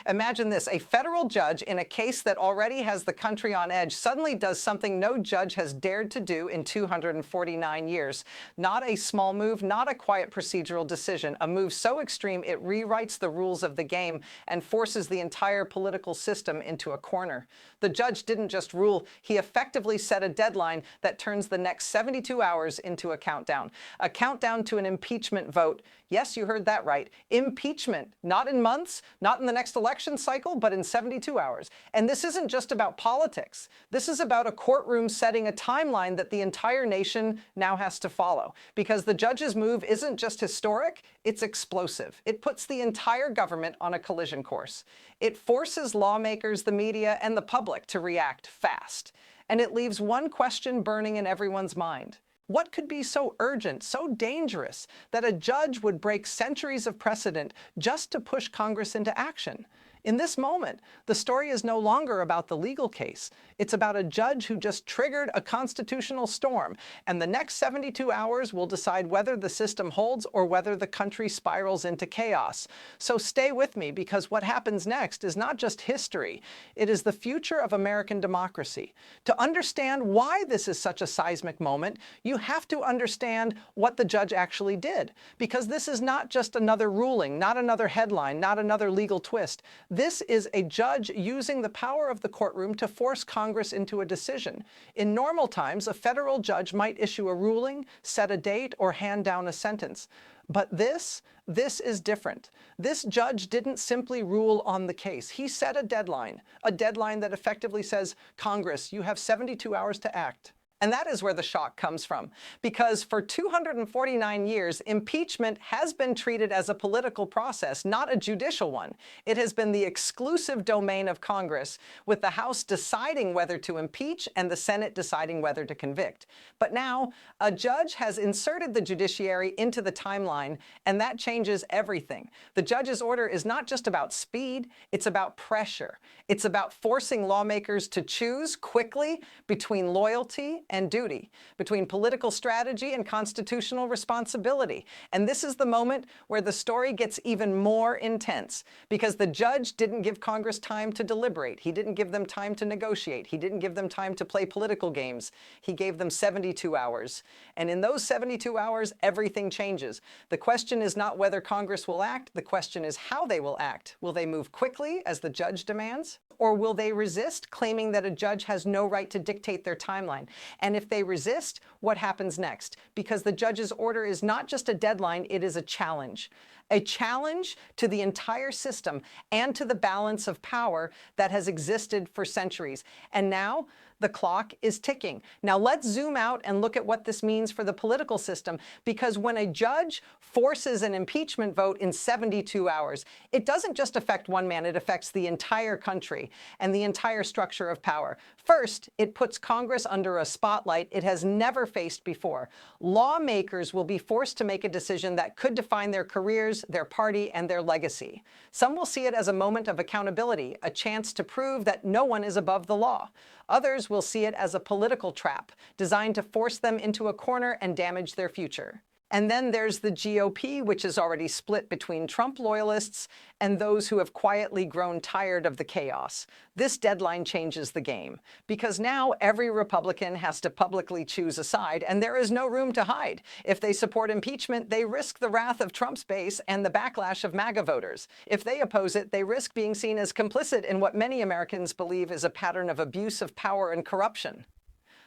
Imagine this, a federal judge in a case that already has the country on edge suddenly does something no judge has dared to do in 249 years. Not a small move, not a quiet procedural decision, a move so extreme it rewrites the rules of the game and forces the entire political system into a corner. The judge didn't just rule, he effectively set a deadline that turns the next 72 hours into a countdown to an impeachment vote. Yes, you heard that right. Impeachment, not in months, not in the next election cycle, but in 72 hours. And this isn't just about politics. This is about a courtroom setting a timeline that the entire nation now has to follow. Because the judge's move isn't just historic, it's explosive. It puts the entire government on a collision course. It forces lawmakers, the media, and the public to react fast. And it leaves one question burning in everyone's mind. What could be so urgent, so dangerous, that a judge would break centuries of precedent just to push Congress into action? In this moment, the story is no longer about the legal case. It's about a judge who just triggered a constitutional storm, and the next 72 hours will decide whether the system holds or whether the country spirals into chaos. So stay with me, because what happens next is not just history. It is the future of American democracy. To understand why this is such a seismic moment, you have to understand what the judge actually did. Because this is not just another ruling, not another headline, not another legal twist. This is a judge using the power of the courtroom to force Congress into a decision. In normal times, a federal judge might issue a ruling, set a date, or hand down a sentence. But this is different. This judge didn't simply rule on the case. He set a deadline that effectively says, Congress, you have 72 hours to act. And that is where the shock comes from, because for 249 years, impeachment has been treated as a political process, not a judicial one. It has been the exclusive domain of Congress, with the House deciding whether to impeach and the Senate deciding whether to convict. But now, a judge has inserted the judiciary into the timeline, and that changes everything. The judge's order is not just about speed, it's about pressure. It's about forcing lawmakers to choose quickly between loyalty and duty, between political strategy and constitutional responsibility. And this is the moment where the story gets even more intense, because the judge didn't give Congress time to deliberate. He didn't give them time to negotiate. He didn't give them time to play political games. He gave them 72 hours. And in those 72 hours, everything changes. The question is not whether Congress will act. The question is how they will act. Will they move quickly, as the judge demands? Or will they resist, claiming that a judge has no right to dictate their timeline? And if they resist, what happens next? Because the judge's order is not just a deadline, it is a challenge. A challenge to the entire system and to the balance of power that has existed for centuries. And now, the clock is ticking. Now let's zoom out and look at what this means for the political system, because when a judge forces an impeachment vote in 72 hours, it doesn't just affect one man, it affects the entire country and the entire structure of power. First, it puts Congress under a spotlight it has never faced before. Lawmakers will be forced to make a decision that could define their careers, their party, and their legacy. Some will see it as a moment of accountability, a chance to prove that no one is above the law. Others will see it as a political trap, designed to force them into a corner and damage their future. And then there's the GOP, which is already split between Trump loyalists and those who have quietly grown tired of the chaos. This deadline changes the game, because now every Republican has to publicly choose a side, and there is no room to hide. If they support impeachment, they risk the wrath of Trump's base and the backlash of MAGA voters. If they oppose it, they risk being seen as complicit in what many Americans believe is a pattern of abuse of power and corruption.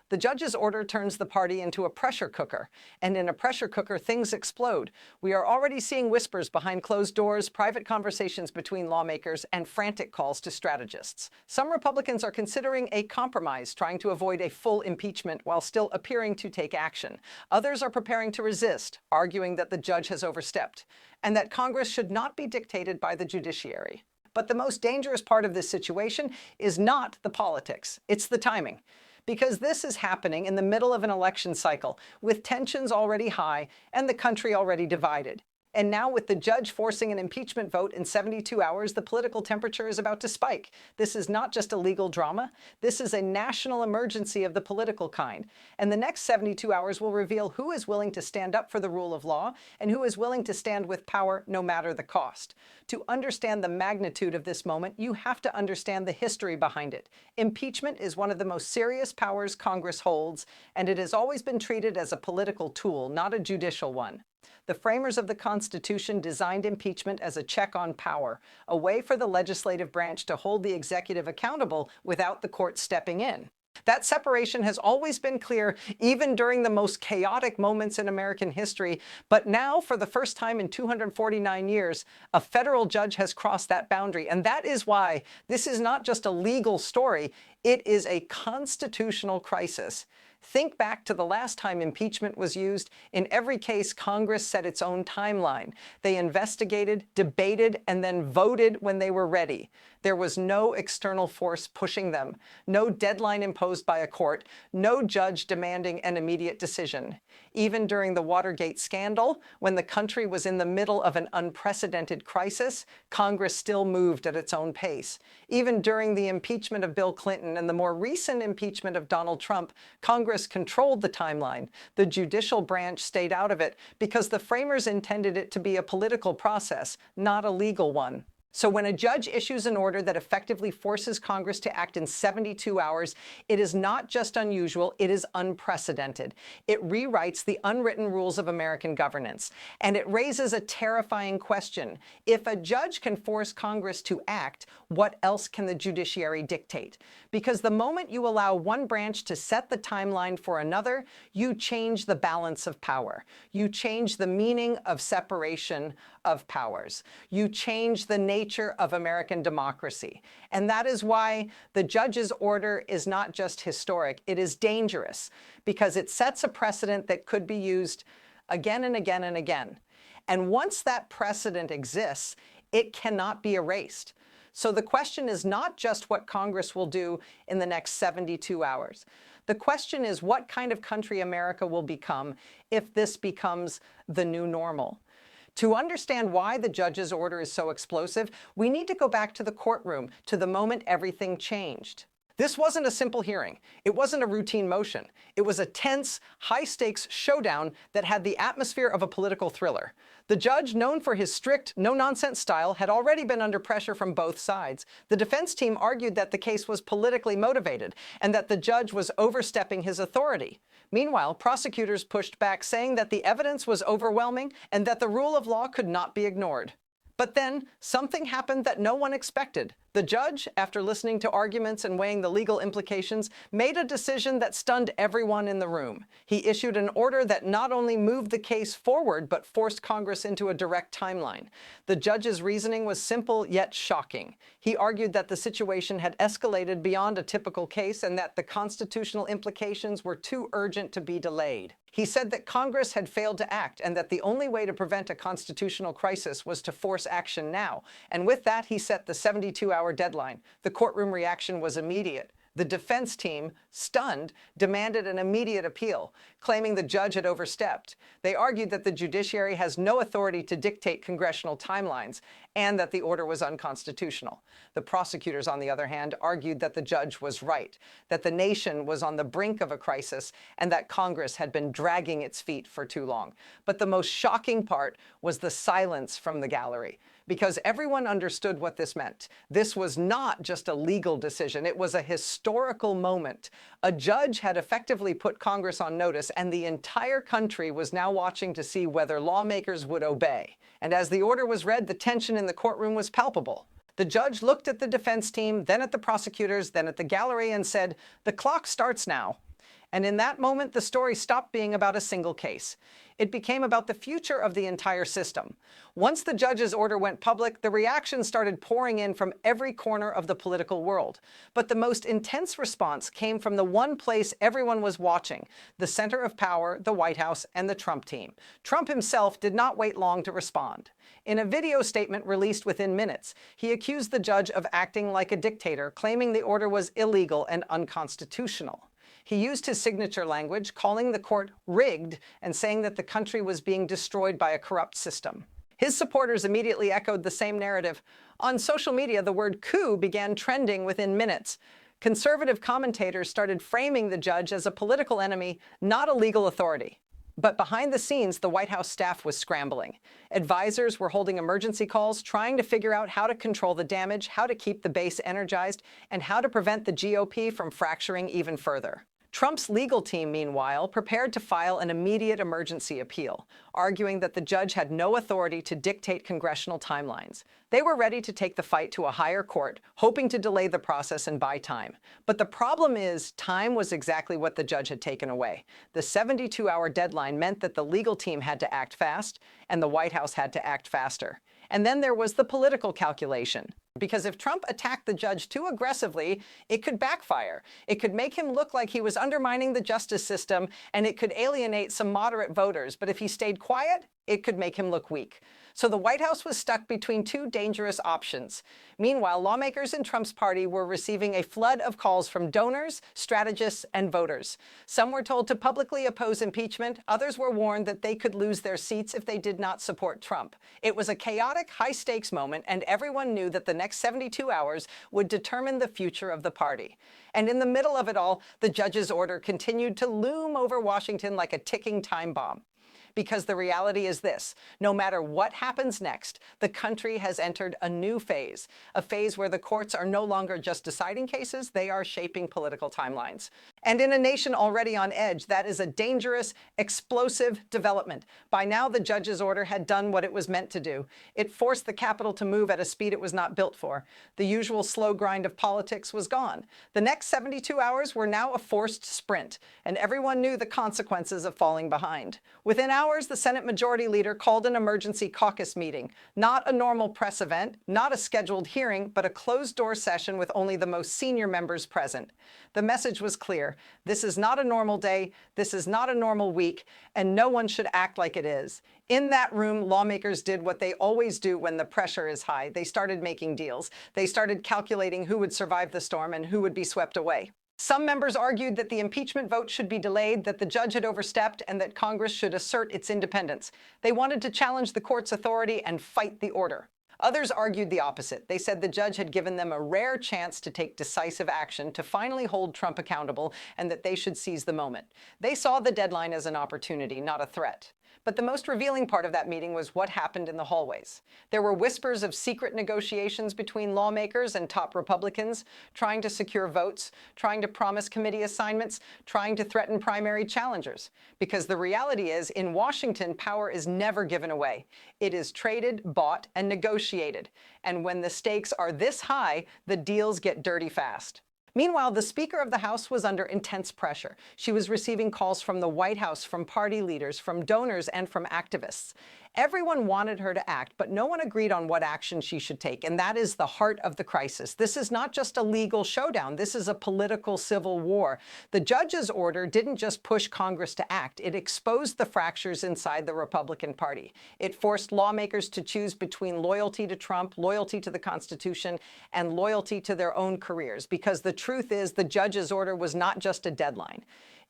The judge's order turns the party into a pressure cooker, and in a pressure cooker, things explode. We are already seeing whispers behind closed doors, private conversations between lawmakers, and frantic calls to strategists. Some Republicans are considering a compromise, trying to avoid a full impeachment while still appearing to take action. Others are preparing to resist, arguing that the judge has overstepped, and that Congress should not be dictated by the judiciary. But the most dangerous part of this situation is not the politics, it's the timing. Because this is happening in the middle of an election cycle, with tensions already high and the country already divided. And now with the judge forcing an impeachment vote in 72 hours, the political temperature is about to spike. This is not just a legal drama. This is a national emergency of the political kind. And the next 72 hours will reveal who is willing to stand up for the rule of law and who is willing to stand with power no matter the cost. To understand the magnitude of this moment, you have to understand the history behind it. Impeachment is one of the most serious powers Congress holds, and it has always been treated as a political tool, not a judicial one. The framers of the Constitution designed impeachment as a check on power, a way for the legislative branch to hold the executive accountable without the court stepping in. That separation has always been clear, even during the most chaotic moments in American history. But now, for the first time in 249 years, a federal judge has crossed that boundary. And that is why this is not just a legal story, it is a constitutional crisis. Think back to the last time impeachment was used. In every case, Congress set its own timeline. They investigated, debated, and then voted when they were ready. There was no external force pushing them, no deadline imposed by a court, no judge demanding an immediate decision. Even during the Watergate scandal, when the country was in the middle of an unprecedented crisis, Congress still moved at its own pace. Even during the impeachment of Bill Clinton and the more recent impeachment of Donald Trump, Congress controlled the timeline. The judicial branch stayed out of it because the framers intended it to be a political process, not a legal one. So when a judge issues an order that effectively forces Congress to act in 72 hours, it is not just unusual, it is unprecedented. It rewrites the unwritten rules of American governance. And it raises a terrifying question. If a judge can force Congress to act, what else can the judiciary dictate? Because the moment you allow one branch to set the timeline for another, you change the balance of power. You change the meaning of separation of powers. You change the nature of American democracy. And that is why the judge's order is not just historic, it is dangerous, because it sets a precedent that could be used again and again and again. And once that precedent exists, it cannot be erased. So the question is not just what Congress will do in the next 72 hours. The question is what kind of country America will become if this becomes the new normal. To understand why the judge's order is so explosive, we need to go back to the courtroom, to the moment everything changed. This wasn't a simple hearing. It wasn't a routine motion. It was a tense, high-stakes showdown that had the atmosphere of a political thriller. The judge, known for his strict, no-nonsense style, had already been under pressure from both sides. The defense team argued that the case was politically motivated and that the judge was overstepping his authority. Meanwhile, prosecutors pushed back, saying that the evidence was overwhelming and that the rule of law could not be ignored. But then something happened that no one expected. The judge, after listening to arguments and weighing the legal implications, made a decision that stunned everyone in the room. He issued an order that not only moved the case forward, but forced Congress into a direct timeline. The judge's reasoning was simple yet shocking. He argued that the situation had escalated beyond a typical case and that the constitutional implications were too urgent to be delayed. He said that Congress had failed to act and that the only way to prevent a constitutional crisis was to force action now. And with that, he set the 72-hour deadline. The courtroom reaction was immediate. The defense team, stunned, demanded an immediate appeal, claiming the judge had overstepped. They argued that the judiciary has no authority to dictate congressional timelines and that the order was unconstitutional. The prosecutors, on the other hand, argued that the judge was right, that the nation was on the brink of a crisis and that Congress had been dragging its feet for too long. But the most shocking part was the silence from the gallery, because everyone understood what this meant. This was not just a legal decision, it was a historical moment. A judge had effectively put Congress on notice, and the entire country was now watching to see whether lawmakers would obey. And as the order was read, the tension in the courtroom was palpable. The judge looked at the defense team, then at the prosecutors, then at the gallery, and said, "The clock starts now." And in that moment, the story stopped being about a single case. It became about the future of the entire system. Once the judge's order went public, the reactions started pouring in from every corner of the political world. But the most intense response came from the one place everyone was watching, the center of power, the White House, and the Trump team. Trump himself did not wait long to respond. In a video statement released within minutes, he accused the judge of acting like a dictator, claiming the order was illegal and unconstitutional. He used his signature language, calling the court rigged and saying that the country was being destroyed by a corrupt system. His supporters immediately echoed the same narrative. On social media, the word coup began trending within minutes. Conservative commentators started framing the judge as a political enemy, not a legal authority. But behind the scenes, the White House staff was scrambling. Advisors were holding emergency calls, trying to figure out how to control the damage, how to keep the base energized, and how to prevent the GOP from fracturing even further. Trump's legal team, meanwhile, prepared to file an immediate emergency appeal, arguing that the judge had no authority to dictate congressional timelines. They were ready to take the fight to a higher court, hoping to delay the process and buy time. But the problem is, time was exactly what the judge had taken away. The 72-hour deadline meant that the legal team had to act fast, and the White House had to act faster. And then there was the political calculation. Because if Trump attacked the judge too aggressively, it could backfire. It could make him look like he was undermining the justice system, and it could alienate some moderate voters. But if he stayed quiet, it could make him look weak. So the White House was stuck between two dangerous options. Meanwhile, lawmakers in Trump's party were receiving a flood of calls from donors, strategists, and voters. Some were told to publicly oppose impeachment. Others were warned that they could lose their seats if they did not support Trump. It was a chaotic, high-stakes moment, and everyone knew that the next 72 hours would determine the future of the party. And in the middle of it all, the judge's order continued to loom over Washington like a ticking time bomb. Because the reality is this: no matter what happens next, the country has entered a new phase, a phase where the courts are no longer just deciding cases, they are shaping political timelines. And in a nation already on edge, that is a dangerous, explosive development. By now, the judge's order had done what it was meant to do. It forced the Capitol to move at a speed it was not built for. The usual slow grind of politics was gone. The next 72 hours were now a forced sprint, and everyone knew the consequences of falling behind. Within hours, the Senate Majority Leader called an emergency caucus meeting. Not a normal press event, not a scheduled hearing, but a closed-door session with only the most senior members present. The message was clear. This is not a normal day, this is not a normal week, and no one should act like it is. In that room, lawmakers did what they always do when the pressure is high. They started making deals. They started calculating who would survive the storm and who would be swept away. Some members argued that the impeachment vote should be delayed, that the judge had overstepped, and that Congress should assert its independence. They wanted to challenge the court's authority and fight the order. Others argued the opposite. They said the judge had given them a rare chance to take decisive action, to finally hold Trump accountable, and that they should seize the moment. They saw the deadline as an opportunity, not a threat. But the most revealing part of that meeting was what happened in the hallways. There were whispers of secret negotiations between lawmakers and top Republicans, trying to secure votes, trying to promise committee assignments, trying to threaten primary challengers. Because the reality is, in Washington, power is never given away. It is traded, bought, and negotiated. And when the stakes are this high, the deals get dirty fast. Meanwhile, the Speaker of the House was under intense pressure. She was receiving calls from the White House, from party leaders, from donors, and from activists. Everyone wanted her to act, but no one agreed on what action she should take, and that is the heart of the crisis. This is not just a legal showdown. This is a political civil war. The judge's order didn't just push Congress to act. It exposed the fractures inside the Republican Party. It forced lawmakers to choose between loyalty to Trump, loyalty to the Constitution, and loyalty to their own careers. Because the truth is, the judge's order was not just a deadline.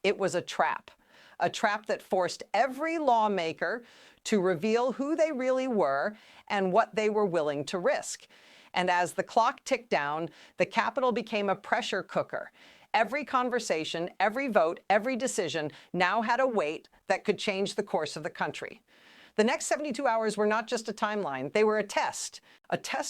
It was a trap that forced every lawmaker to reveal who they really were and what they were willing to risk. And as the clock ticked down, the Capitol became a pressure cooker. Every conversation, every vote, every decision now had a weight that could change the course of the country. The next 72 hours were not just a timeline, they were a test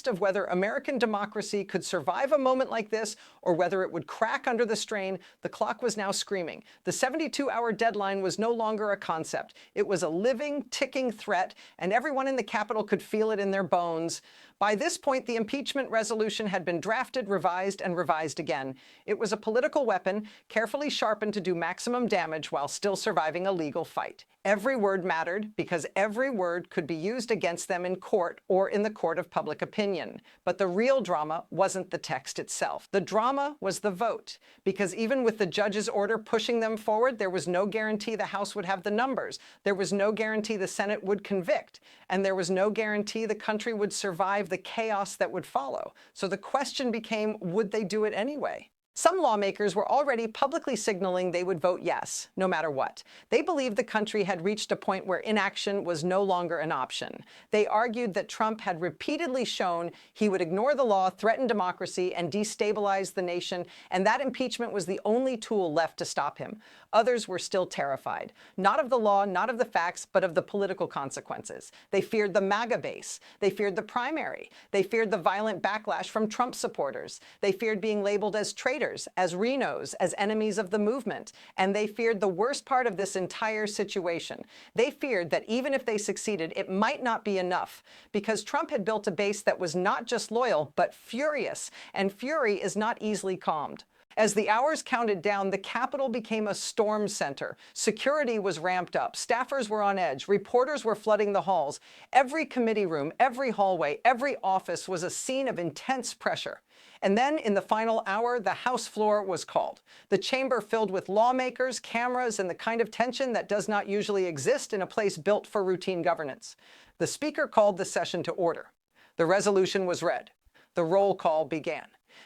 of whether American democracy could survive a moment like this or whether it would crack under the strain. The clock was now screaming. The 72-hour deadline was no longer a concept. It was a living, ticking threat, and everyone in the Capitol could feel it in their bones. By this point, the impeachment resolution had been drafted, revised, and revised again. It was a political weapon, carefully sharpened to do maximum damage while still surviving a legal fight. Every word mattered because every word could be used against them in court or in the court of public opinion. But the real drama wasn't the text itself. The drama was the vote, because even with the judge's order pushing them forward, there was no guarantee the House would have the numbers. There was no guarantee the Senate would convict. And there was no guarantee the country would survive the chaos that would follow. So the question became, would they do it anyway? Some lawmakers were already publicly signaling they would vote yes, no matter what. They believed the country had reached a point where inaction was no longer an option. They argued that Trump had repeatedly shown he would ignore the law, threaten democracy, and destabilize the nation, and that impeachment was the only tool left to stop him. Others were still terrified, not of the law, not of the facts, but of the political consequences. They feared the MAGA base. They feared the primary. They feared the violent backlash from Trump supporters. They feared being labeled as traitors, as Renos, as enemies of the movement. And they feared the worst part of this entire situation. They feared that even if they succeeded, it might not be enough, because Trump had built a base that was not just loyal, but furious. And fury is not easily calmed. As the hours counted down, the Capitol became a storm center. Security was ramped up. Staffers were on edge. Reporters were flooding the halls. Every committee room, every hallway, every office was a scene of intense pressure. And then, in the final hour, the House floor was called. The chamber filled with lawmakers, cameras, and the kind of tension that does not usually exist in a place built for routine governance. The Speaker called the session to order. The resolution was read. The roll call began.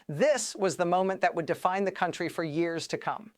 This was the moment that would define the country for years to come.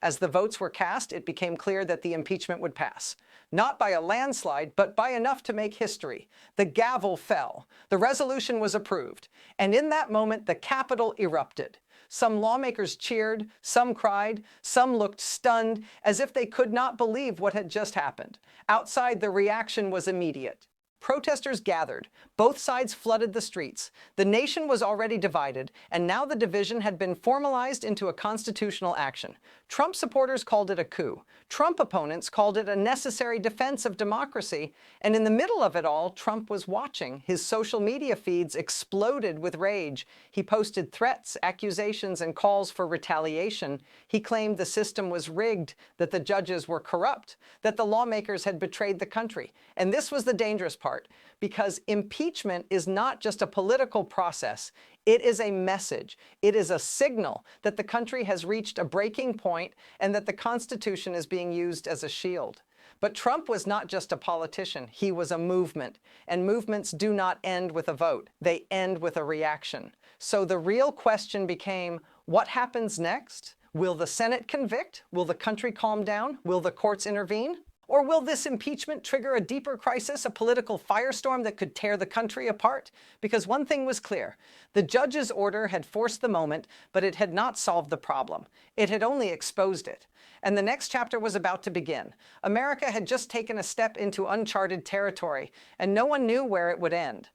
As the votes were cast, it became clear that the impeachment would pass. Not by a landslide, but by enough to make history. The gavel fell. The resolution was approved. And in that moment, the Capitol erupted. Some lawmakers cheered, some cried, some looked stunned, as if they could not believe what had just happened. Outside, the reaction was immediate. Protesters gathered. Both sides flooded the streets. The nation was already divided, and now the division had been formalized into a constitutional action. Trump supporters called it a coup. Trump opponents called it a necessary defense of democracy. And in the middle of it all, Trump was watching. His social media feeds exploded with rage. He posted threats, accusations, and calls for retaliation. He claimed the system was rigged, that the judges were corrupt, that the lawmakers had betrayed the country. And this was the dangerous part, because impeachment is not just a political process. It is a message. It is a signal that the country has reached a breaking point and that the Constitution is being used as a shield. But Trump was not just a politician. He was a movement. And movements do not end with a vote. They end with a reaction. So the real question became, what happens next? Will the Senate convict? Will the country calm down? Will the courts intervene? Or will this impeachment trigger a deeper crisis, a political firestorm that could tear the country apart? Because one thing was clear. The judge's order had forced the moment, but it had not solved the problem. It had only exposed it. And the next chapter was about to begin. America had just taken a step into uncharted territory, and no one knew where it would end.